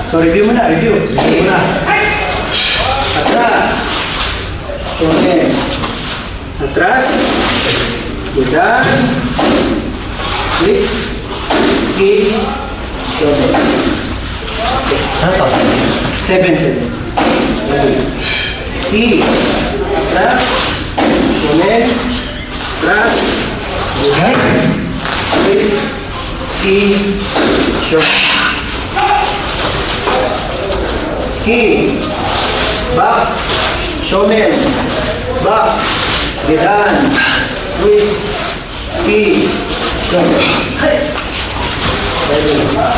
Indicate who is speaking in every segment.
Speaker 1: So, review muna, review. Review muna. Atras. Okay. Atras. Gudan. Twist. Ski. Okay.
Speaker 2: Ano to?
Speaker 1: 7. Ski. Atras. Okay. Atras. Gudan. Twist. Ski. Short. Ski, back, showman, back, gedan, twist, ski, showman.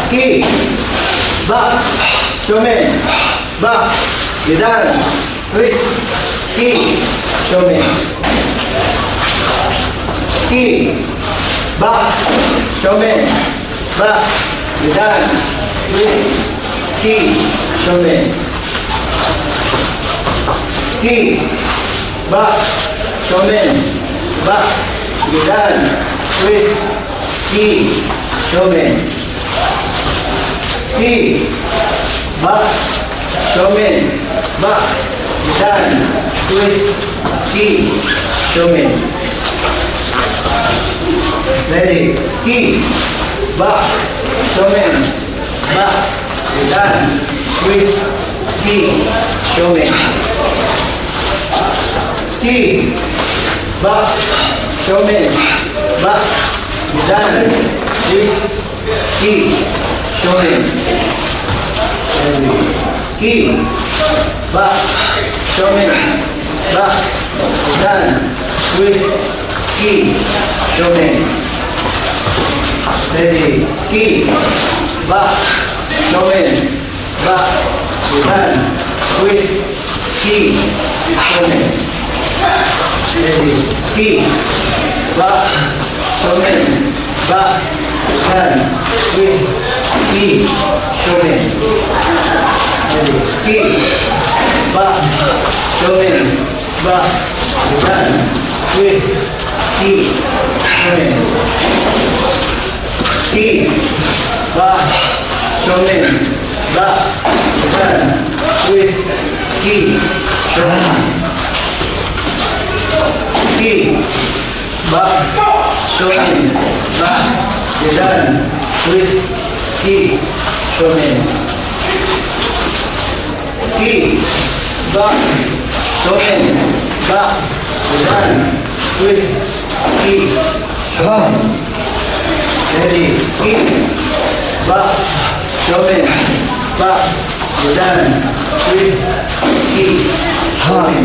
Speaker 1: Ski, back, showman, back, gedan, twist, ski, showman. Ski, back, showman, back, gedan, twist, ski, showman. Ski, back, showman, back, gedan, twist, ski, showman. Ski, back, showman, back, gedan, twist, ski, showman. Ready? Ski, back, showman, back, gedan, twist, ski, showman. Ski, back, showman, back, gedan, twist, ski, showman. Ski, back, showman, back, gedan, twist, ski, showman. Ready? Ski, back, showman, back, gedan, twist, ski, showman. Ready? Ski, back, showman, back, gedan, twist, ski, showman. Ready? Ski, back, showman, back, gedan, twist, ski, showman. Ski, back, showman, back, gedan, twist, ski, showman. Ski, back, showman, back, gedan, twist, ski, showman. Ski, back, showman, back, gedan, twist, ski, showman. Ready? Ski, back, showman, back, gedan, twist, ski, showman.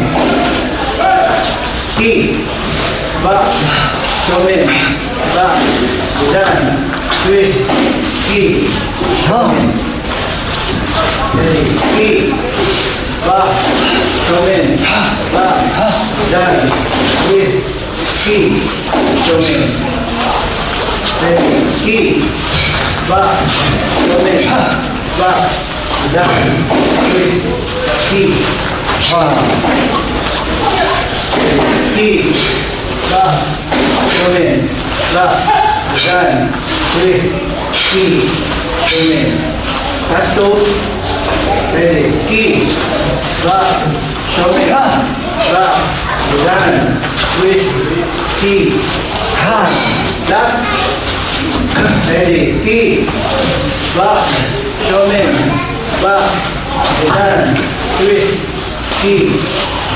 Speaker 1: Ski, back, showman, back, gedan, twist, ski, showman. Ready? Ski, back, showman, back, gedan, twist, ski, showman. Ready? Ski, back, showman, back, gedan, twist, ski, showman. Ski, back, showman, back, gedan, twist, ski, showman. Last two. Ready? Ski, back, showman, back, gedan, twist, ski, last. Ready? Ski, back, showman, back, gedan, twist, ski,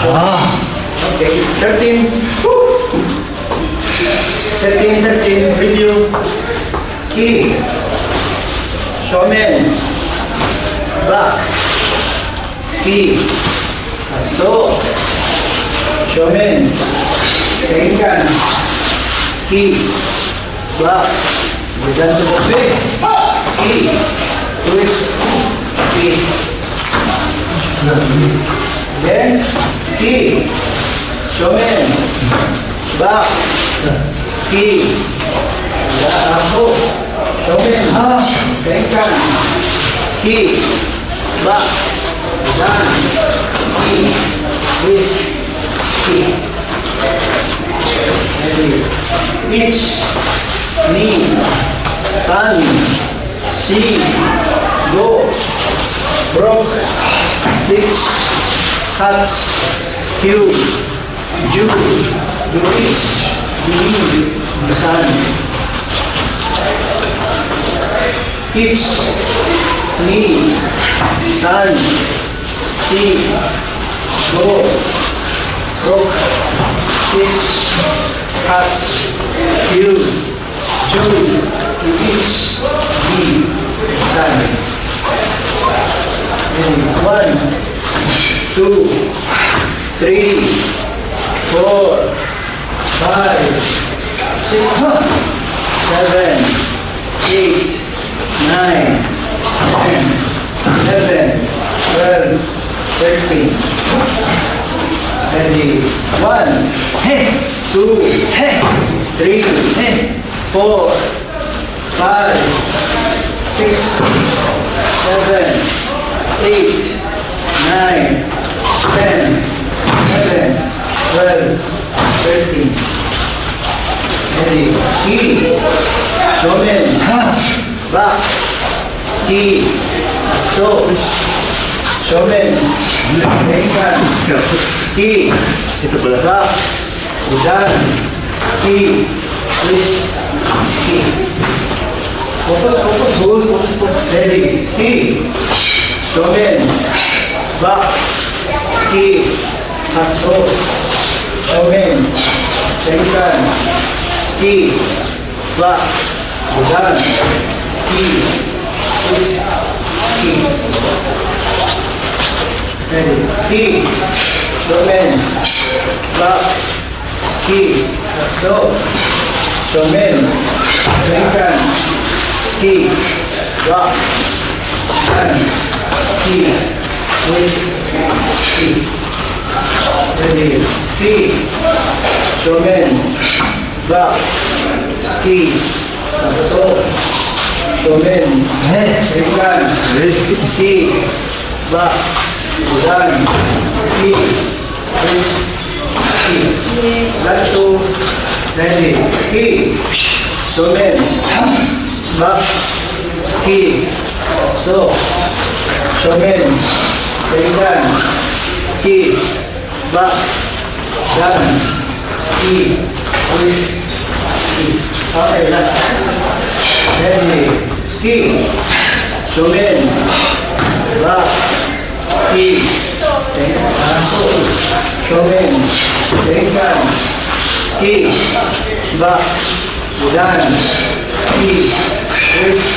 Speaker 1: showman. Okay, 13. 13, review. Ski, showman, back, ski, aso, showman, tingkan, ski, back, gedan to the face, ski, twist, ski. Then, ski, showman, back, ski, aso, showman, tingkan, ski, back, gedan, ski, twist, ski. Each, knee, sun, see, go, broke, 6, cuts, cube, Jew, Jewish, believe, Busan. Each, knee, sun, see, go, broke, 6, cuts, cube, Jew, Jewish, believe, Busan. 1, 2, 3, 4, 5, 6, 7, 8, 9, 10, 11, 12, 13. Ready? 1, 2, 3, 4, 5, 6, 7, 8, 9, 10, 11, 12, 13. Ready? Ski. Shomen. Back. Ski. So. Shomen. Tenkan. Ski. Back. Udan. Ski. Twist. Ski. Focus, focus, hold, focus, focus. Ready? Ski. Shomen. Back. Ski. Hasso. Shomen. Tenkan. Ski. Back. Udan. Ski. Twist. Ski. Ready? Ski. Shomen. Back. Ski. Hasso. Shomen. Tenkan. Ski. Back. Udan. Ski. Twist. Ski. Ready? Ski. Shomen. Back. Ski. Hasso. Shomen. Tenkan. Ski. Back. Udan. Ski. Twist. Ski. Last two. Ready? Ski. Shomen. Back. Ski. Hasso. Shomen. Tenkan. Ski. Back. Udan. Ski. Twist. Ski. Okay, last. Ready? Ski. Shomen. Back. Ski. Hasso. Shomen. Tenkan. Ski. Back. Udan. Ski. Twist.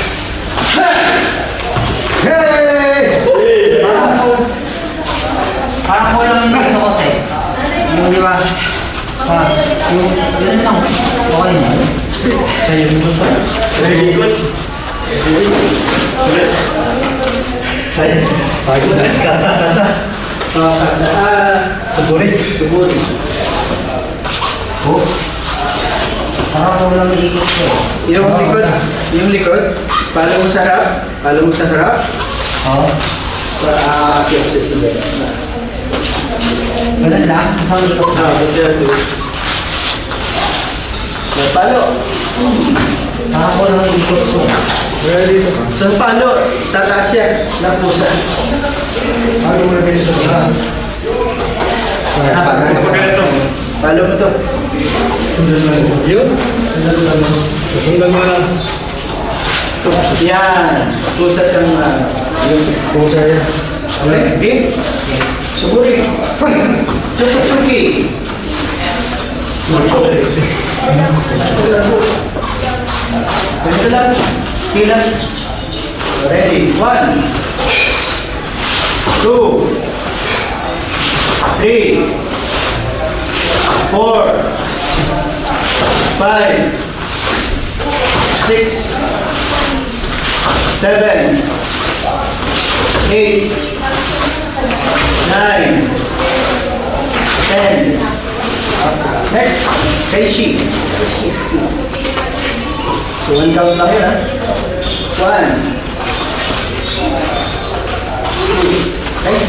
Speaker 1: Hey!
Speaker 2: Parang kulang yung dito kasi. Yung di ba? Yung yun lang. Okay na. Kaya yung dito.
Speaker 1: Very good. Pagod na. Suburin. Suburin.
Speaker 2: Oh. Parang kulang yung dito.
Speaker 1: Yung likod, palo mo sa harap,
Speaker 2: Oo.
Speaker 1: para aakyat siya sa bed.
Speaker 2: Ganun lang. Ang dito.
Speaker 1: Basta ito. Palo.
Speaker 2: Parang kulang yung dito.
Speaker 1: Ready? Sa palo, tataas siya ng pusa. Palo mo na dito sa pusa.
Speaker 2: Ano ba?
Speaker 1: Palo mo to. Yun?
Speaker 3: Sundan mo lang.
Speaker 1: Yan. Pusa siyang yung pusa yan. Okay? Okay? Suburin. Chuki. Ganito lang. Skill lang. Ready? 1, 2, 3, 4, 5, 6, 7, 8, 9, 10. Next, Reishi. So, 1 count lang yun, ha? 1, 2, okay?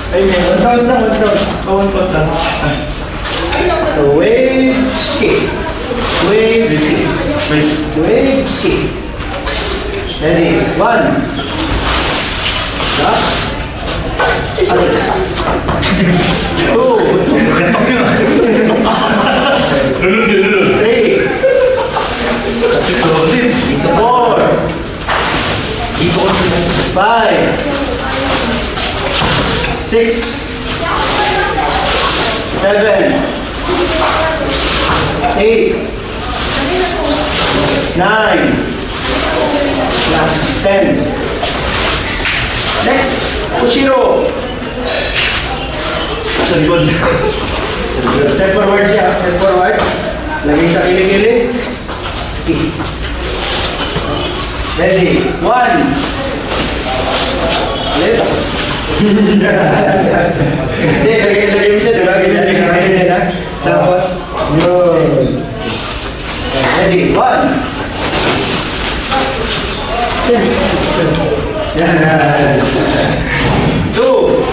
Speaker 1: Ay, may 1 count lang, 1 count. 1 count lang. So, wave, ski. Wave, ski. Wave, ski. Ready? 1, 2, 3, 4, 5, 6, 7, 8, 9, 10. Back. 6, 7, 8, 9, last 10. Next, Ushiro. Step forward siya, step forward. Lagay sa kilig-kilig. Ski. Ready, 1. Ulit. Hindi, lagay mo siya, diba? Ganyan na. Tapos, yun. Ready, 1. Yan. 2.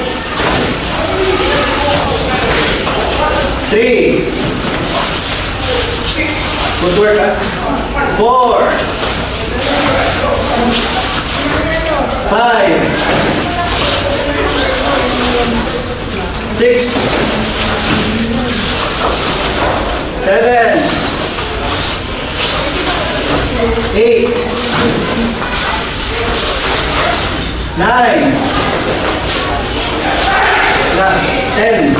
Speaker 1: 3. Footwork, ha? 4. 5. 6. 7. 8. 9. Last 10.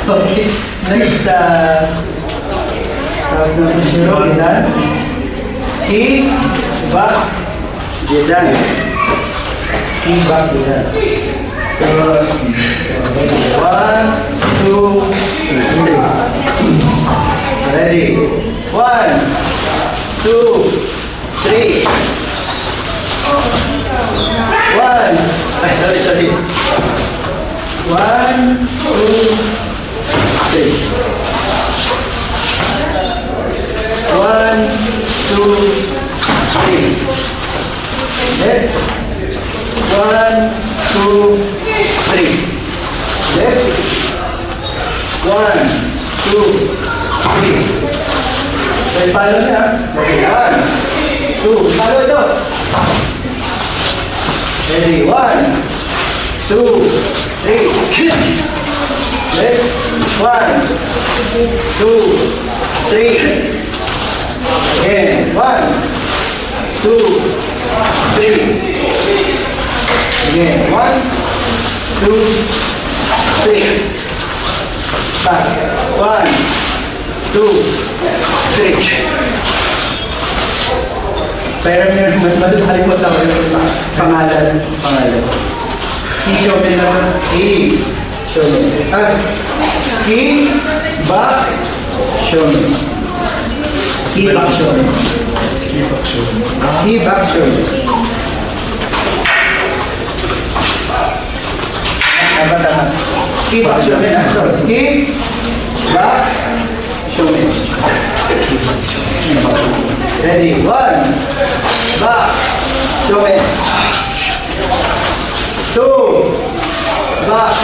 Speaker 1: Okay, next, tapos naman Ushiro, dyan. Ski, back, dyan. Ski, back, dyan. So, 1, 2, 3. Ready? 1, 2, 3. 1. Sorry. 1, 2, 3. 1, 2, 3. Left. 1, 2, 3. Left. 1, 2, 3. May palo niya. Okay, 1, 2. Palo ito. Ready? 1, 2, 3. Left. 1, 2, 3. Again. 1, 2, 3. Again. 1, 2, 3. Back. 1, 2, 3. Pero madali mo sa pangalan. Ski, shomen naman. Ski, shomen. Ski, back, shomen. Ski, back, shomen. Ski, back, shomen. Tama. Ski, back, shomen. So, ski, back, shomen. Ready? 1, back, shomen. 2, back,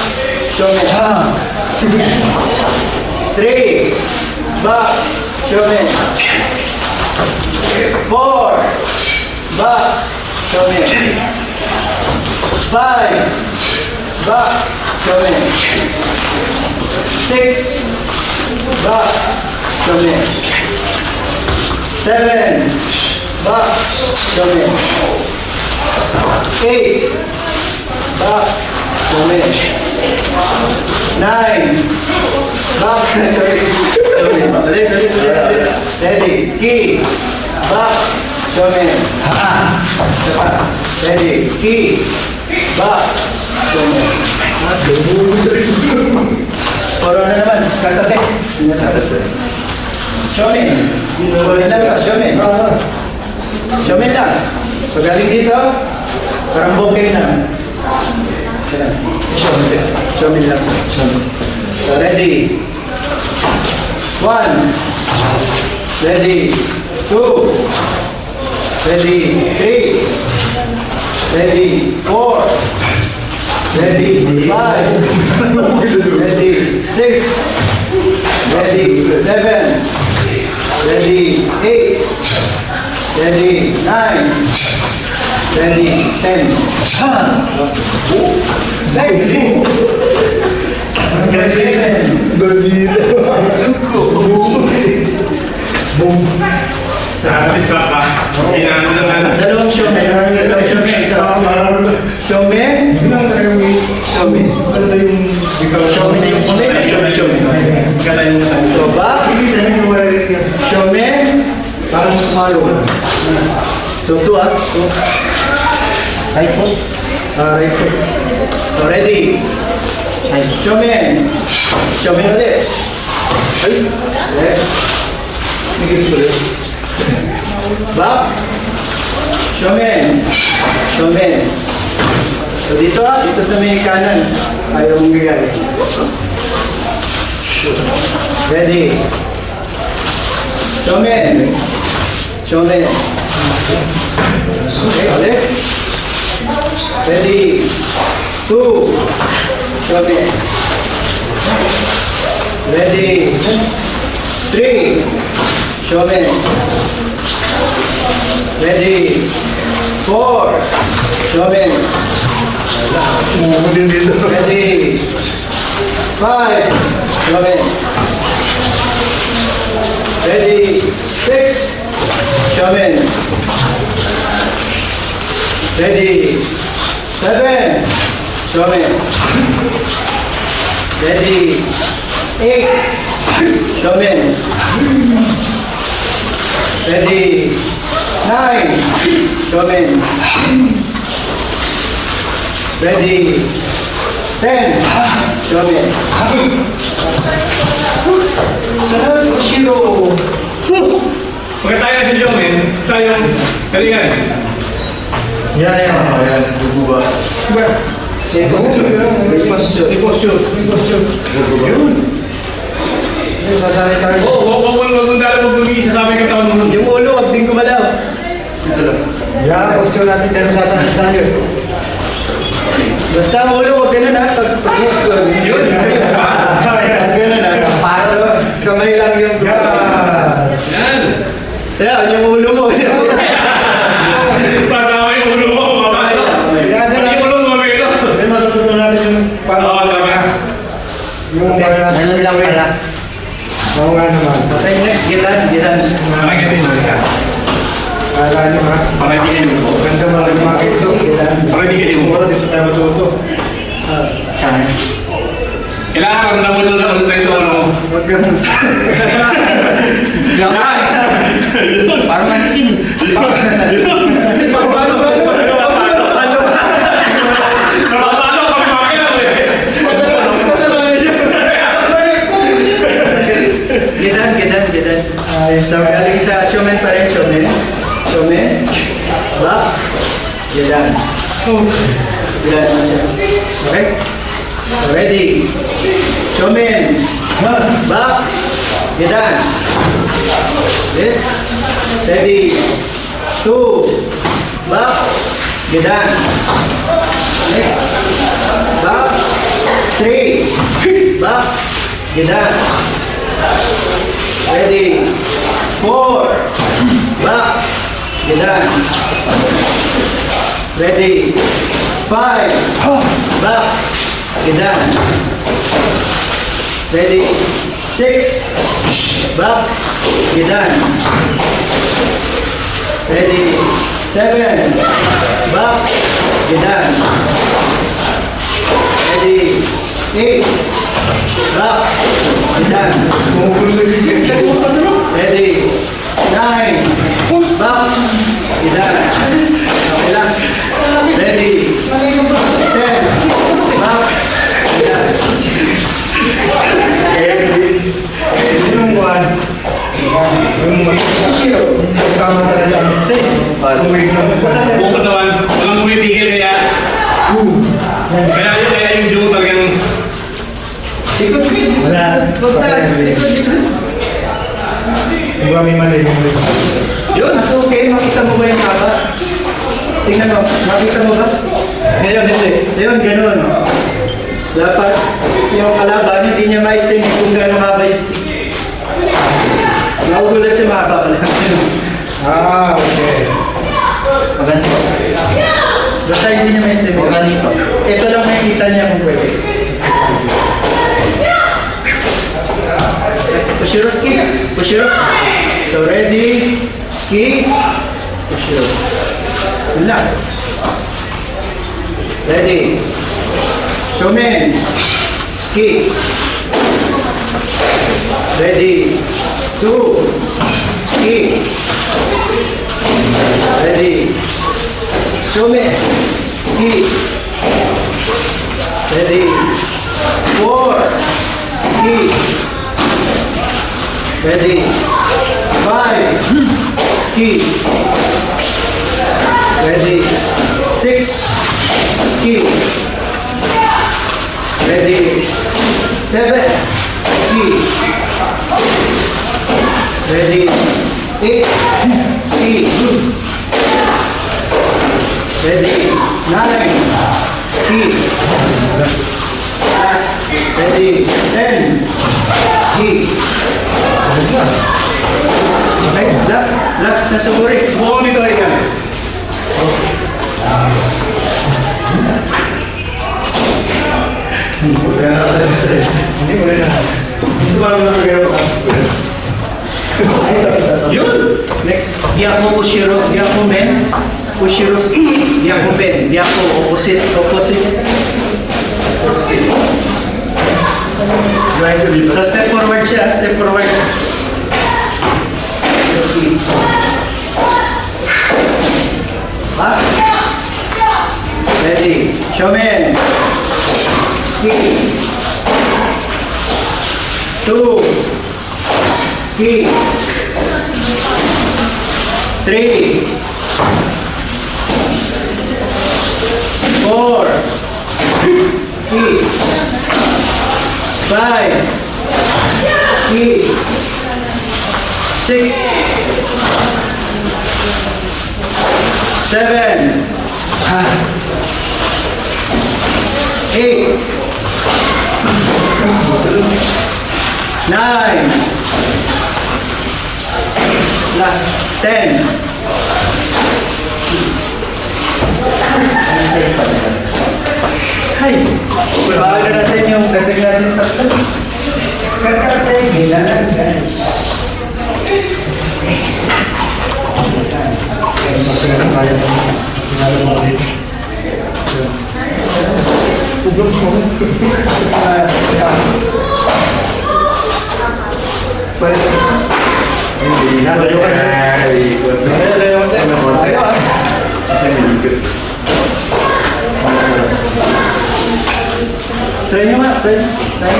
Speaker 1: shomen. 3, back, shomen. 4, back, shomen. 5, back, shomen. 6, back, shomen. 7, back, shomen. 8, back, shomen. 9, back, sorry. Ulit. Ready, ski, back, shomen. Ready, ski, back, shomen. Puro na naman, katate. Shomen. Shomen. Shomen lang. So galing dito, parang bokeh lang. Shomen lang. So ready. 1. Ready. 2. Ready. 3. Ready. 4. Ready. 5. Ready. 6. Ready. 7. Ready. 8. Ready, 9. Ready, 10. Next. 7. Suko. Boom.
Speaker 3: Distract ka.
Speaker 1: Dalawang showmen. Dalawang showmen. Showmen. Showmen. Showmen yung kulit. Showmen. So, back. Showmen. Parang sumalo. So, 2 ah.
Speaker 2: Right foot.
Speaker 1: Right foot. So, ready.
Speaker 2: Right.
Speaker 1: Showmen. Showmen ulit. Ay. Left. Nigit ulit. Back. Showmen. Showmen. So, dito ah. Dito sa may kanan. Ayaw mong gagawin. Ready. Showmen. Showmen. Okay, ulit. Ready. 2. Showmen. Ready. 3. Showmen. Ready. 4. Showmen. Ready. 5. Showmen. Ready. 6. Showmen. Ready. 7. Showmen. Ready. 8. Showmen. Ready. 9. Showmen. Ready. 10. Showmen. Sarap ko shiro.
Speaker 3: Pagka tayo natin siya, men, tayong galingan.
Speaker 1: Yan. Bububa. Same posture.
Speaker 3: Si posture. Yun. Oo, wag mong dala mag-isa sa amin katawan mo.
Speaker 1: Yung ulo, wag din gumalaw. Ito lang.
Speaker 4: Yan, posture natin tayo sasanas tayo.
Speaker 1: Basta ang ulo, wag ganun ha.
Speaker 3: Yun.
Speaker 1: Ganun ha. Kamay lang yung
Speaker 3: Yan.
Speaker 1: Yan, yung ulo mo.
Speaker 3: Pasama yung ulo mo. Pati yung ulo mo, mamelo.
Speaker 4: May matutunan natin yung
Speaker 3: Oo, tama.
Speaker 4: yung
Speaker 2: Ganun lang pala.
Speaker 4: Oo nga naman.
Speaker 1: Okay, next, gitan.
Speaker 3: Parang ganun ka.
Speaker 4: Kala nyo ha.
Speaker 3: Para di kayo mo.
Speaker 4: Ganda mga lumakit ito.
Speaker 3: Para di kayo mo.
Speaker 4: Siguro dito tayo matuto.
Speaker 2: Saan?
Speaker 3: Kailangan ramdam mo doon na ulit tayo sa ulo mo.
Speaker 1: Wag ganun.
Speaker 2: Parang manitin.
Speaker 3: Napapalo kami makilaw eh.
Speaker 1: Gitan. So, galing sa showman pa rin, showman. Back. Gitan. Gitan siya. Okay? So, ready. Showman. Back. Gitan. Okay? Ready. 2. Back. Gitan. Next. Back. 3. Back. Gitan. Ready. 4. Back. Gitan. Ready. 5. Back. Gitan. Ready. 6. Back. Gitan. Ready. 7. Back. Gitan. Ready. 8. Back. Gitan. Ready. 9. Back. Gitan. Okay, last. Ready. 10. Back. Gitan.
Speaker 4: Yung one. Yung tama talaga.
Speaker 3: Buong katawan, walang pumipigil kaya. Kaya yung Joe talagang.
Speaker 1: Ikot.
Speaker 4: Wala.
Speaker 1: Pagtas. Ikot.
Speaker 4: Yung kami mali.
Speaker 3: Yun.
Speaker 1: Mas okay, makita mo ba yung haba? Tingnan mo, makita mo ba? Ngayon, hindi. Ngayon, ganun. Dapat yung kalaban, hindi niya ma-estimate kung gano'ng haba yung stick. Naugulat siya, mahaba pala.
Speaker 4: Okay.
Speaker 1: hindi niya ma-estimate.
Speaker 2: O ganito.
Speaker 1: Ito lang nakikita niya kung pwede. Pushiro, ski. Pushiro. So, ready, ski, pushiro. Yun lang. Ready. Shomen. Ski. Ready. 2. Ski. Ready. Shomen. Ski. Ready. 4. Ski. Ready. 5. Ski. Ready. 6. Ski. Ready. 7. Ski. Ready. 8. Ski. Ready. 9. Ski. Last. Ready. 10. Ski. Okay, last na suguri.
Speaker 3: Bukan dito ay yan.
Speaker 4: Hindi mo na.
Speaker 3: Gusto ba naman nagagawa ko? Yun!
Speaker 1: Next, Gyako Ushiro, Gyako Men, Ushiro Ski, Gyako Ben, Gyako opposite. So step forward siya, step forward. Ha? Ready, Shomen. Ski. 2. Ski. 3. 4. Ski. 5. Ski. 6. 7. 8. 9. Last 10. Hay, bago natin yung dagdag natin tatlo. Kakatay, gila, guys.
Speaker 4: Hindi na. Layo ka na. Layo ka na. Kasi may ikot.
Speaker 1: Try nyo nga, try. Try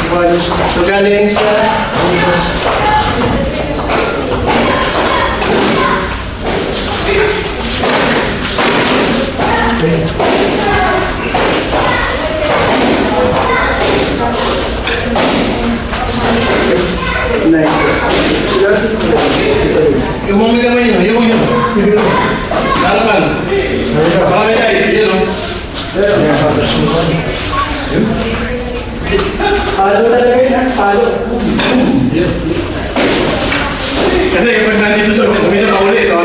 Speaker 1: para so galing siya. Nice.
Speaker 3: Yung mga gamay nyo, yung mga nyo. Harapan. Marami tayo, yun o.
Speaker 1: Palo talaga yun, palo.
Speaker 3: Kasi kapag nandito sa umpisa pa ulit, ito.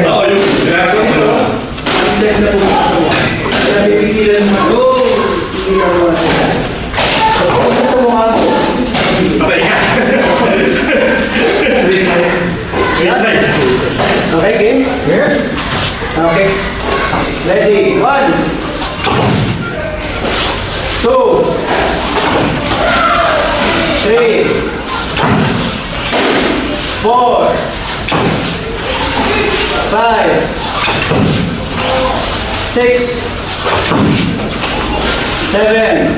Speaker 3: Oo, yung ginagawa nyo.
Speaker 1: Access na pumunta sa mga. Kaya pipigilan mo. Pipigilan mo natin. Pumunta sa mga ako.
Speaker 3: Patay ka.
Speaker 1: Okay, game? Okay. Ready? 1. 2. 3. 4. 5. 6. 7.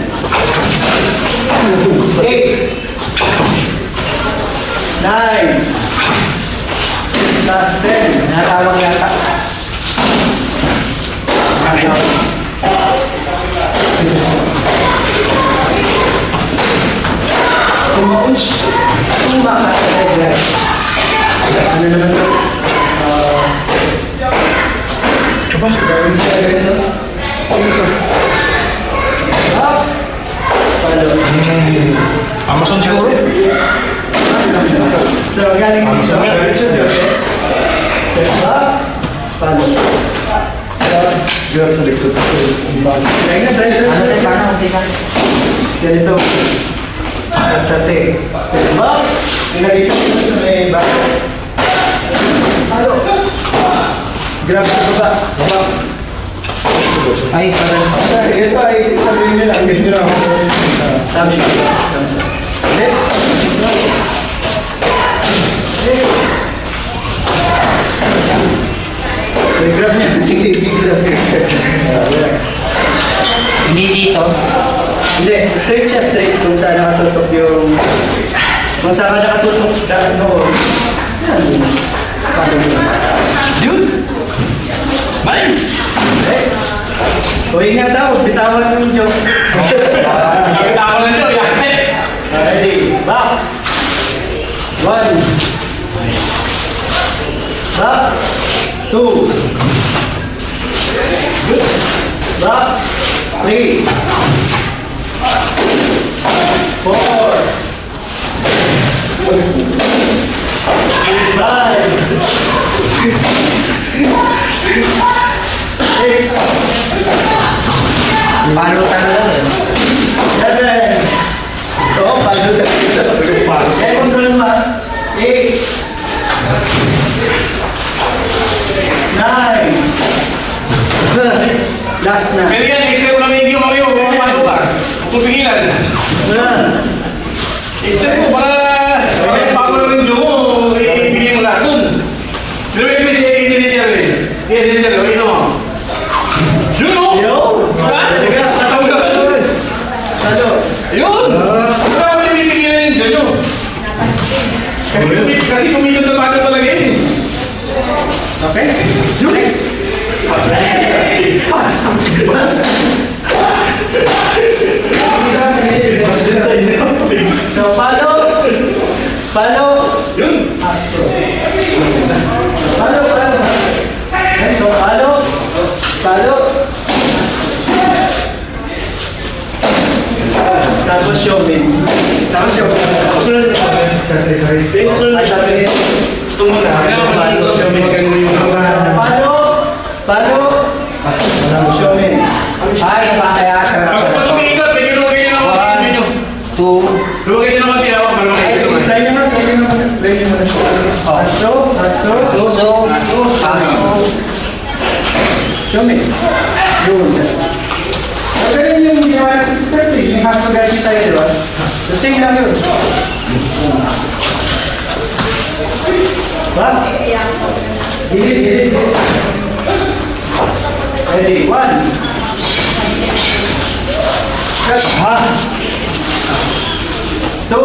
Speaker 1: 8. 9. Last 10.
Speaker 2: Natawag yata.
Speaker 1: Kumaunch. Kumaka. Ano naman ito? Aba, gawin siya ganito. Ano ito? Up. Palo.
Speaker 3: Amazon siguro?
Speaker 1: So, galing dito. 7. Paano? Grab sa likod. Kaya nga, driver.
Speaker 2: Ano tayo, paano?
Speaker 1: Ganito. Tate. Step back. Pinag-isip ko sa may back. Grab sa baba. Baba.
Speaker 2: Ay, parang.
Speaker 1: Ito ay sabihin nyo lang. Ganito lang. Thumbs up. Thumbs up. Hindi. Grab niya. Grab niya.
Speaker 2: Hindi dito.
Speaker 1: Hindi, straight siya, straight kung saan nakatutok yung... Kung saan ka nakatutok, no. Yan. Paano yun?
Speaker 3: Yun! Nice!
Speaker 1: Eh? O ingat daw, bitawan yung joke.
Speaker 3: Nakita ko lang ito, yan!
Speaker 1: Ready, back. 1. Back. 2. Back. 3. 4. 5. 6.
Speaker 2: Palutan na lang yun.
Speaker 1: 7. Oo, palutan. Second ko naman. 8. 9. Last na.
Speaker 3: Pero yan, extra ko lang yung Mario, paano ba? Kung pigilan. Extra ko para bago na rin yung mo, ibigay mo lahat dun. Pero may hindi siya rin. Hindi siya rin, ito mo. Yun o!
Speaker 1: Yo! Talaga,
Speaker 3: Tawag ka.
Speaker 1: ano?
Speaker 3: Yun! Wala mo yung pigilan yung Jojo. Kasi kumikot na paano talaga yun eh.
Speaker 1: Okay? Next! So, follow.
Speaker 3: Yun!
Speaker 1: Aso. Follow. Okay, so follow. Tapos showmin. Sorry. Ay, sabi niya.
Speaker 3: Tungo na. Kaya ako maganda yung
Speaker 1: Follow. Showmin.
Speaker 2: Ay, kaya atras
Speaker 3: Pag
Speaker 2: ka.
Speaker 3: tumikot, may ginugay na ako yung Jojo.
Speaker 2: 2.
Speaker 3: Lumagay na naman tinawa, malumagay ito man.
Speaker 1: Try naman. Aso. Showmin. Yun. So, ganun yung ginawa natin sa third yung Hasagashi tayo, di ba? So, same lang yun. Ba? Gilid. Ready, 1. Cut.
Speaker 2: Ha?
Speaker 1: 2.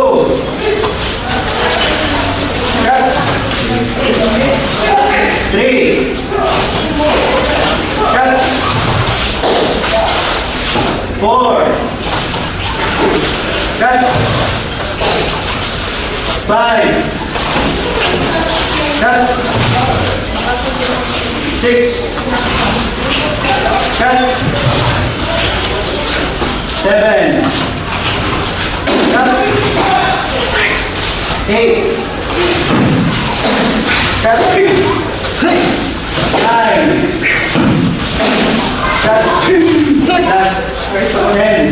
Speaker 1: Cut. 3. Cut. 4. Cut. 5. Cut. 6. Cut. 7. Cut. 8. Cut. 9. Cut. Last. 10.